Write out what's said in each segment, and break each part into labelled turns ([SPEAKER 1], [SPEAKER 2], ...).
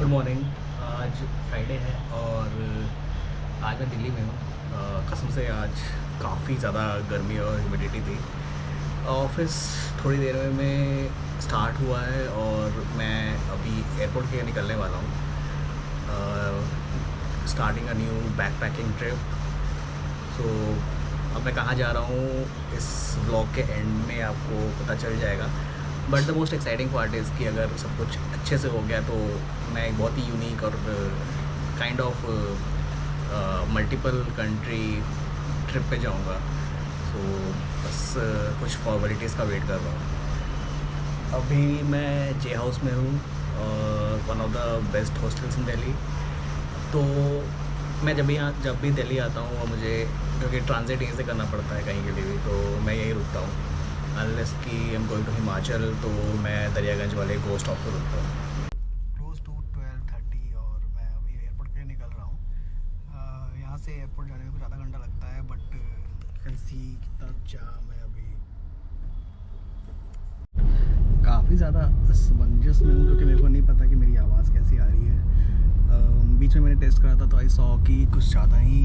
[SPEAKER 1] Good morning. आज Friday है और आज मैं दिल्ली में हूँ। कसम से आज काफ़ी ज़्यादा गर्मी और ह्यूमिडिटी थी। ऑफिस थोड़ी देर में स्टार्ट हुआ है और मैं अभी एयरपोर्ट के निकलने वाला हूँ। Starting a new backpacking trip. So अब मैं कहाँ जा रहा हूँ इस व्लॉग के एंड में आपको पता चल जाएगा। But the most exciting part is कि अगर सब कुछ अच्छे से हो गया तो मैं एक बहुत ही यूनिक और kind of multiple country trip पे जाऊंगा। सो बस कुछ फॉर्मेलिटीज़ का वेट कर रहा हूँ। अभी मैं जे हाउस में हूँ, one of the best hostels in Delhi. तो मैं जब भी दिल्ली आता हूँ और मुझे क्योंकि ट्रांजिट यहीं से करना पड़ता है कहीं के लिए भी, तो मैं यहीं रुकता हूँ। अनलेस कि I am going to Himachal तो मैं दरियागंज वाले गोस्ट हाउस पर रुकता हूँ। क्लोज टू 12:30 और मैं अभी एयरपोर्ट के लिए निकल रहा हूँ। यहाँ से एयरपोर्ट जाने में कुछ आधा घंटा लगता है, बट कैन सी कितना जाम है अभी। काफ़ी ज़्यादा असमंजस में हूँ क्योंकि मेरे को नहीं पता कि मेरी आवाज़ कैसी आ रही है। बीच में मैंने टेस्ट करा था तो आई सॉ कि कुछ ज़्यादा ही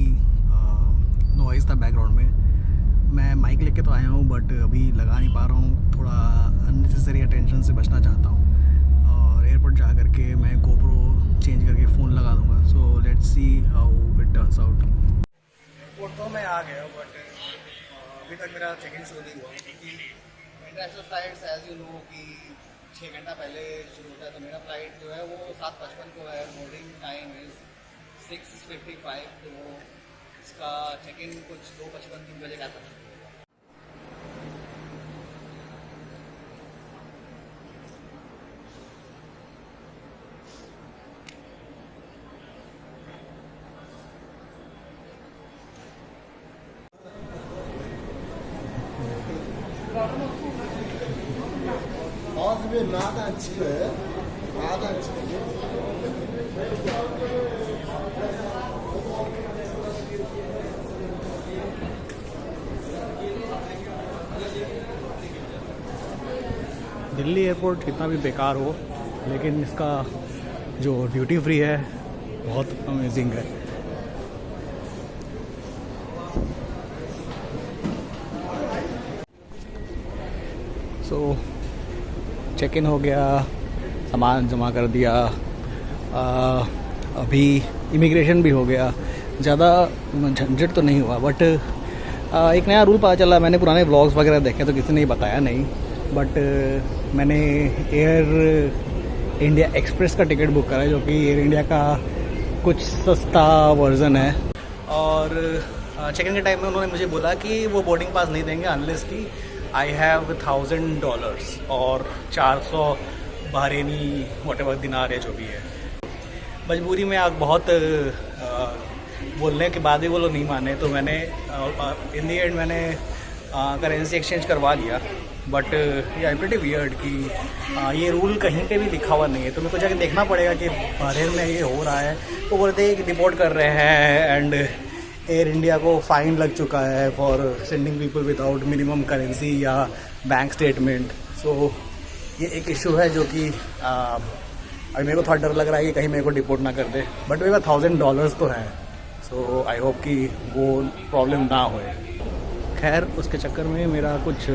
[SPEAKER 1] नॉइज़ था बैकग्राउंड में। मैं माइक लेके तो आया हूँ बट अभी लगा नहीं पा रहा हूँ, थोड़ा अननेसेसरी अटेंशन से बचना चाहता हूँ। और एयरपोर्ट जा कर के मैं गोप्रो चेंज करके फ़ोन लगा दूँगा। So let's see how it turns out. Airport तो मैं आ गया बट अभी तक मेरा चेक इन शुरू नहीं हुआ क्योंकि international flights as you know कि 6 घंटा पहले शुरू होता है। तो मेरा फ़्लाइट जो है वो 7:55 को है। Boarding time is 6:55। तो इसका चेक इन कुछ 2:55 3 बजे का था। दिल्ली एयरपोर्ट कितना भी बेकार हो लेकिन इसका जो ड्यूटी फ्री है बहुत अमेजिंग है। सो चेक इन हो गया, सामान जमा कर दिया, अभी इमिग्रेशन भी हो गया। ज़्यादा झंझट तो नहीं हुआ बट एक नया रूल पता चला। मैंने पुराने व्लॉग्स वगैरह देखे तो किसी ने बताया नहीं, बट मैंने एयर इंडिया एक्सप्रेस का टिकट बुक करा है जो कि एयर इंडिया का कुछ सस्ता वर्जन है। और चेक इन के टाइम में उन्होंने मुझे बोला कि वो बोर्डिंग पास नहीं देंगे अनलेस कि आई हैव $1,000 और 400 बहरीनी व्हाटएवर दिनार है जो भी है। मजबूरी में आप बहुत बोलने के बाद भी वो लोग नहीं माने तो मैंने इन दी एंड मैंने करेंसी एक्सचेंज करवा लिया। बट ये प्रीटी वियर्ड कि ये रूल कहीं पे भी लिखा हुआ नहीं है, तो मेरे को जाके देखना पड़ेगा कि बहरीन में ये हो रहा है। तो बोलते हैं कि डिपोर्ट कर रहे हैं एंड एयर इंडिया को फ़ाइन लग चुका है for sending people without minimum currency या बैंक स्टेटमेंट। सो ये एक इशू है जो कि अभी मेरे को थोड़ा डर लग रहा है कि कहीं मेरे को डिपोर्ट ना कर दे। बट मेरे पास $1,000 तो है, सो आई होप कि वो प्रॉब्लम ना होए। खैर उसके चक्कर में मेरा कुछ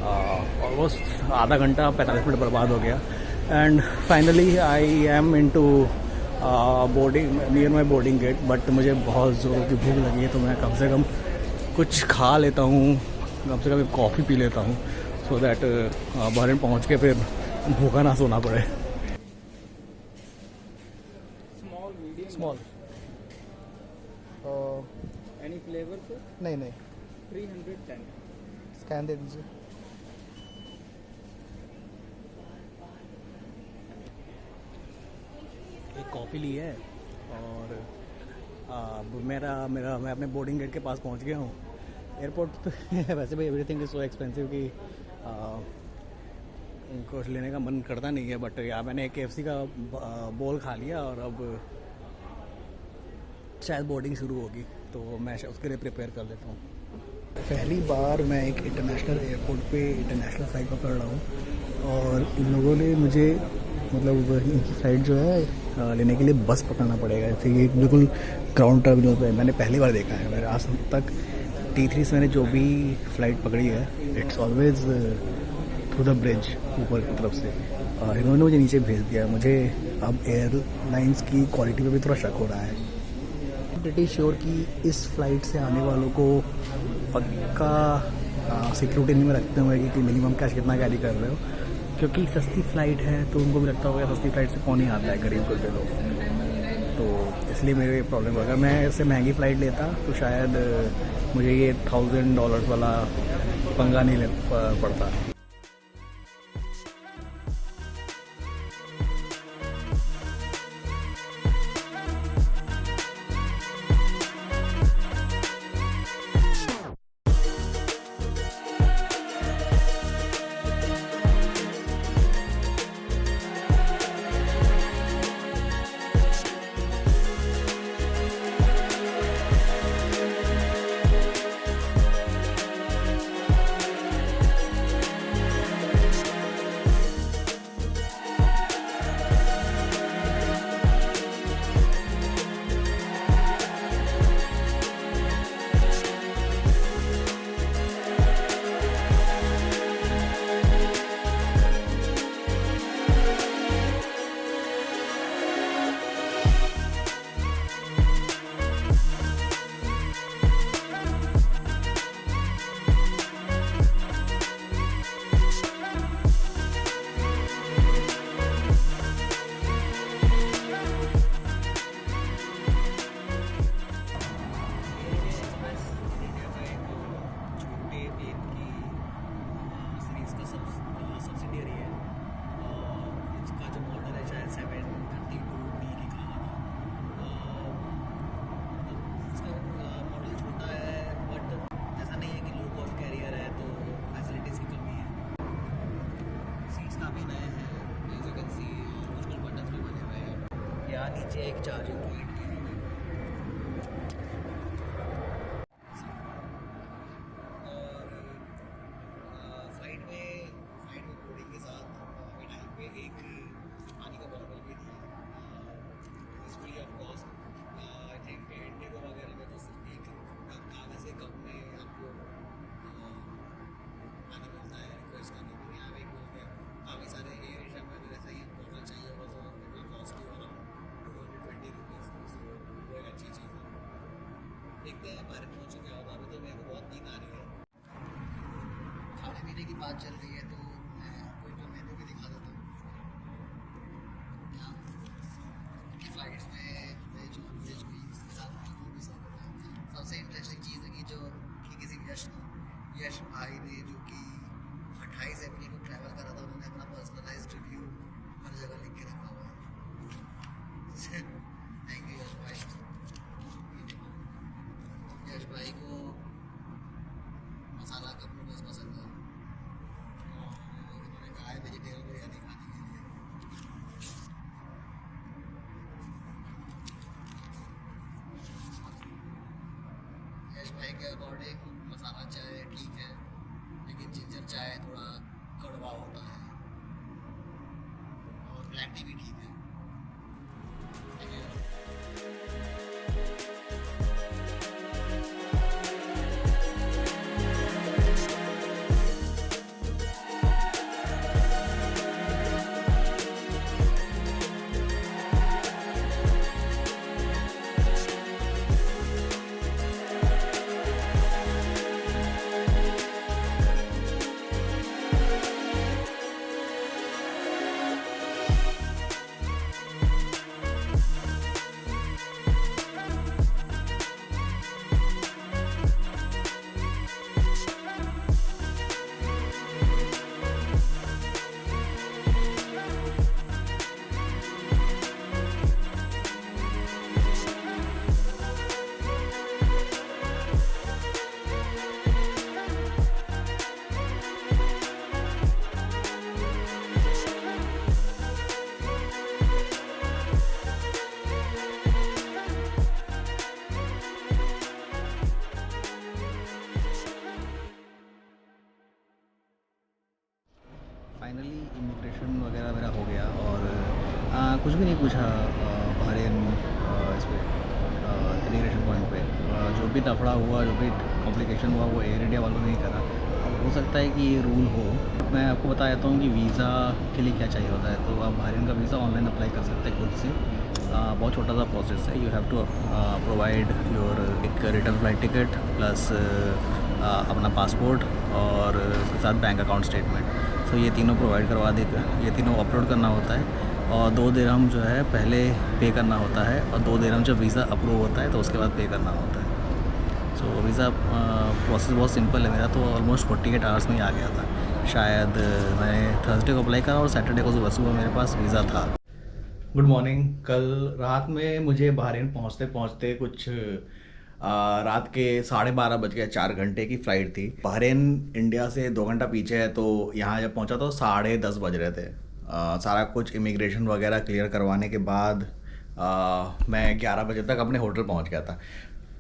[SPEAKER 1] ऑलमोस्ट आधा घंटा 45 मिनट बर्बाद हो गया and finally I am into boarding near my boarding gate. But मुझे बहुत ज़ोरों की भूख लगी है तो मैं कम से कम कुछ खा लेता हूँ, कम से कम कॉफ़ी पी लेता हूँ सो दैट बहरीन पहुँच के फिर भूखा ना सोना पड़े। Small
[SPEAKER 2] any flavour sir?
[SPEAKER 1] नहीं
[SPEAKER 2] 310।
[SPEAKER 1] स्कैन दे दीजिए। एक कॉफ़ी ली है और मैं अपने बोर्डिंग गेट के पास पहुंच गया हूँ। एयरपोर्ट पे वैसे भी एवरीथिंग इज़ सो एक्सपेंसिव कि कुछ लेने का मन करता नहीं है। बट यार मैंने एक KFC का बोल खा लिया और अब शायद बोर्डिंग शुरू होगी तो मैं उसके लिए प्रिपेयर कर लेता हूँ। पहली बार मैं एक इंटरनेशनल एयरपोर्ट पे इंटरनेशनल फ्लाइट पकड़ रहा हूँ और इन लोगों ने मुझे मतलब इनकी फ़्लाइट जो है लेने के लिए बस पकड़ना पड़ेगा। फिर ये बिल्कुल ग्राउंड टर्मिनल पे मैंने पहली बार देखा है। मैंने आज तक T3 से मैंने जो भी फ़्लाइट पकड़ी है it's always through the bridge ऊपर की तरफ से। इन्होंने मुझे नीचे भेज दिया। मुझे अब एयरलाइंस की क्वालिटी पे भी थोड़ा शक हो रहा है। प्रिटी श्योर कि इस फ्लाइट से आने वालों को पक्का सिक्योरिटी में रखते हुए कि मिनिमम कैश कितना कैरी कर रहे हो, क्योंकि सस्ती फ़्लाइट है तो उनको भी लगता होगा सस्ती फ़्लाइट से कौन ही आता है, गरीब गुरबे लोग। तो इसलिए मेरे प्रॉब्लम अगर मैं इससे महंगी फ़्लाइट लेता तो शायद मुझे ये $1000 वाला पंगा नहीं ले पड़ता। नीचे एक चार्जिंग पॉइंट भी है। और फ्लाइट में बोर्डिंग के साथ हमें टाइम पे एक पानी का बॉटल भी दिया। It's free of cost. I think Indigo वगैरह में तो सिर्फ एक कागज़ के कप में आपको पानी मिलता है रिक्वेस्ट करने के लिए। यहाँ एक बोल गया काफ़ी सारे एयर एशिया में अगर ऐसा ही बॉटल चाहिए होगा तो it will cost you around ₹220। वो एक अच्छी चीज़ है। देखते हैं भारत पहुँच क्या होगा। अभी तो मेरे को बहुत नींद आ रही है। खाने पीने की बात चल रही है तो मैं आपको एक मेन्यू भी दिखा देता हूँ। यहाँ की फ़्लाइट्स में वेज मील्स के साथ फूड भी सर्व होता है। सबसे इंटरेस्टिंग चीज़ है कि जो कि किसी यश भाई ने जो कि 28 अप्रैल को ट्रैवल करा था, उन्होंने अपना पर्सनलाइज्ड रिव्यू हर जगह लिख के रखा हुआ है। थैंक यू यश भाई। यश भाई को मसाला कप नूडल्स पसंद है और उन्होंने कहा है वेजिटेबल बिरयानी खाने के लिए। यश भाई के अकॉर्डिंग मसाला चाय ठीक है, लेकिन जिंजर चाय थोड़ा कड़वा होता है और ब्लैक टी भी ठीक है। कुछ भी नहीं पूछा बहरीन इस पे इमिग्रेशन पॉइंट पे। जो भी लफड़ा हुआ, जो भी कॉम्प्लिकेशन हुआ, वो एयर इंडिया वालों ने ही करा। अब हो सकता है कि ये रूल हो। मैं आपको बता देता हूँ कि वीज़ा के लिए क्या चाहिए होता है। तो आप बहरीन का वीज़ा ऑनलाइन अप्लाई कर सकते हैं खुद से। बहुत छोटा सा प्रोसेस है। You have to provide your एक रिटर्न फ्लाइट टिकट प्लस अपना पासपोर्ट और उसके साथ बैंक अकाउंट स्टेटमेंट। तो ये तीनों प्रोवाइड करवा देगा, ये तीनों अपलोड करना होता है और 2 दिरहम जो है पहले पे करना होता है और 2 दिरहम जब वीज़ा अप्रूव होता है तो उसके बाद पे करना होता है। सो वीज़ा प्रोसेस बहुत सिंपल है। मेरा तो ऑलमोस्ट 48 आवर्स में ही आ गया था। शायद मैंने थर्सडे को अप्लाई करा और सैटरडे को सुबह मेरे पास वीज़ा था। Good morning. कल रात में मुझे बहरीन पहुंचते पहुंचते कुछ रात के 12:30 बज गए। 4 घंटे की फ़्लाइट थी। बहरीन इंडिया से 2 घंटा पीछे है, तो यहाँ जब पहुंचा तो 10:30 बज रहे थे। सारा कुछ इमिग्रेशन वगैरह क्लियर करवाने के बाद मैं 11 बजे तक अपने होटल पहुंच गया था।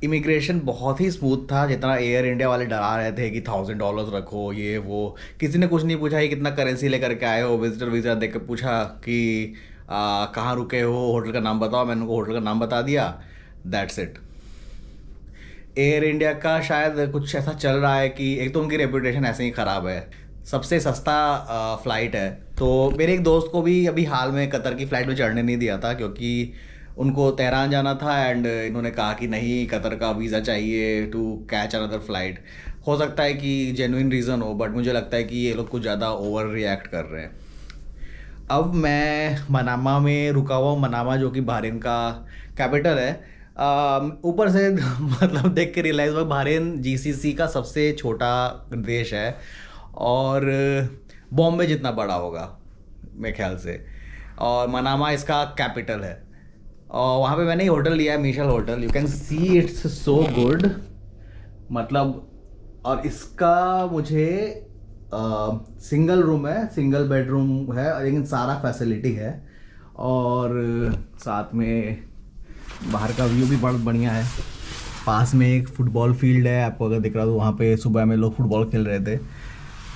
[SPEAKER 1] इमिग्रेशन बहुत ही स्मूथ था। जितना एयर इंडिया वाले डरा रहे थे कि $1000 रखो, ये वो, किसी ने कुछ नहीं पूछा कि कितना करेंसी लेकर के आए हो। विजिटर वीज़ा देख के पूछा कि कहाँ रुके हो, होटल का नाम बताओ। मैंने उनको होटल का नाम बता दिया, दैट्स इट। एयर इंडिया का शायद कुछ ऐसा चल रहा है कि एक तो उनकी रेपुटेशन ऐसे ही ख़राब है, सबसे सस्ता फ़्लाइट है। तो मेरे एक दोस्त को भी अभी हाल में कतर की फ़्लाइट में चढ़ने नहीं दिया था क्योंकि उनको तेहरान जाना था एंड इन्होंने कहा कि नहीं, कतर का वीज़ा चाहिए टू कैच अनदर फ़्लाइट। हो सकता है कि जेन्युइन रीज़न हो, बट मुझे लगता है कि ये लोग कुछ ज़्यादा ओवर रिएक्ट कर रहे हैं। अब मैं मनामा में रुका हुआ हूँ। मनामा जो कि बहरीन का कैपिटल है। ऊपर से मतलब देख के रियलाइज़ हुआ बहरीन GCC का सबसे छोटा देश है और बॉम्बे जितना बड़ा होगा मेरे ख्याल से, और मनामा इसका कैपिटल है। और वहाँ पे मैंने होटल लिया है, Michelle hotel. You can see it's so good, मतलब। और इसका मुझे सिंगल रूम है, सिंगल बेडरूम है, लेकिन सारा फैसिलिटी है और साथ में बाहर का व्यू भी बहुत बढ़िया है। पास में एक फुटबॉल फील्ड है, आपको अगर दिख रहा तो वहाँ पे सुबह में लोग फुटबॉल खेल रहे थे।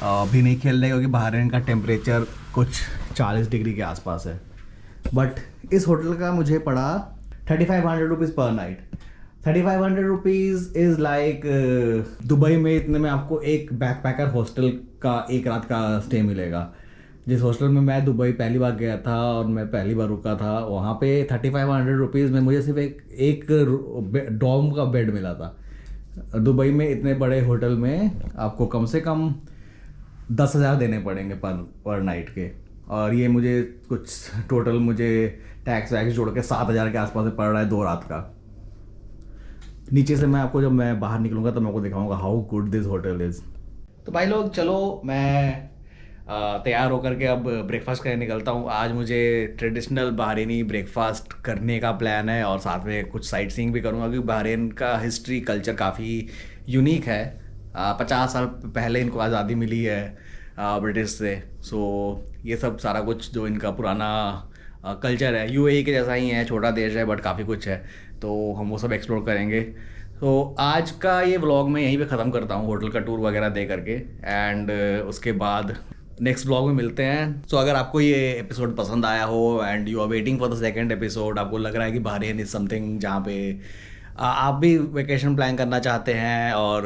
[SPEAKER 1] अभी नहीं खेल रहे क्योंकि बहरीन का टेम्परेचर कुछ 40 डिग्री के आसपास है। बट इस होटल का मुझे पड़ा 3500 रुपीज़ पर night. 3500 rupees is like Dubai में इतने में आपको एक बैकपैकर हॉस्टल का एक रात का स्टे मिलेगा। जिस हॉस्टल में मैं दुबई पहली बार गया था और मैं पहली बार रुका था, वहाँ पे 3500 रुपीज़ में मुझे सिर्फ एक डॉर्म का बेड मिला था। दुबई में इतने बड़े होटल में आपको कम से कम 10,000 देने पड़ेंगे पर नाइट के, और ये मुझे कुछ टोटल मुझे टैक्स वैक्स जोड़ के 7,000 के आसपास पड़ रहा है 2 रात का। नीचे से मैं आपको, जब मैं बाहर निकलूँगा तो मैं आपको दिखाऊंगा how good this hotel is. तो भाई लोग चलो, मैं तैयार होकर के अब ब्रेकफास्ट करने निकलता हूँ। आज मुझे ट्रेडिशनल बहरीनी ब्रेकफास्ट करने का प्लान है और साथ में कुछ साइट सीइंग भी करूँगा क्योंकि बहरीन का हिस्ट्री कल्चर काफ़ी यूनिक है। 50 साल पहले इनको आज़ादी मिली है ब्रिटिश से। सो ये सब सारा कुछ जो इनका पुराना कल्चर है, UAE के जैसा ही है, छोटा देश है बट काफ़ी कुछ है, तो हम वो सब एक्सप्लोर करेंगे। तो आज का ये व्लॉग मैं यहीं पे ख़त्म करता हूँ, होटल का टूर वगैरह दे करके, एंड उसके बाद नेक्स्ट व्लॉग में मिलते हैं। सो अगर आपको ये एपिसोड पसंद आया हो and you are waiting for the second episode, आपको लग रहा है कि बहरीन इज़ समथिंग जहाँ पे आप भी वेकेशन प्लान करना चाहते हैं और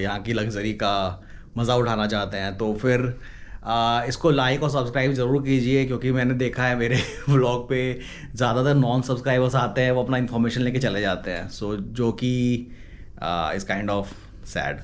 [SPEAKER 1] यहाँ की लग्जरी का मज़ा उठाना चाहते हैं, तो फिर इसको लाइक और सब्सक्राइब ज़रूर कीजिए क्योंकि मैंने देखा है मेरे व्लॉग पे ज़्यादातर नॉन सब्सक्राइबर्स आते हैं, वो अपना इन्फॉर्मेशन लेके चले जाते हैं। सो जो कि इज़ काइंड ऑफ सैड।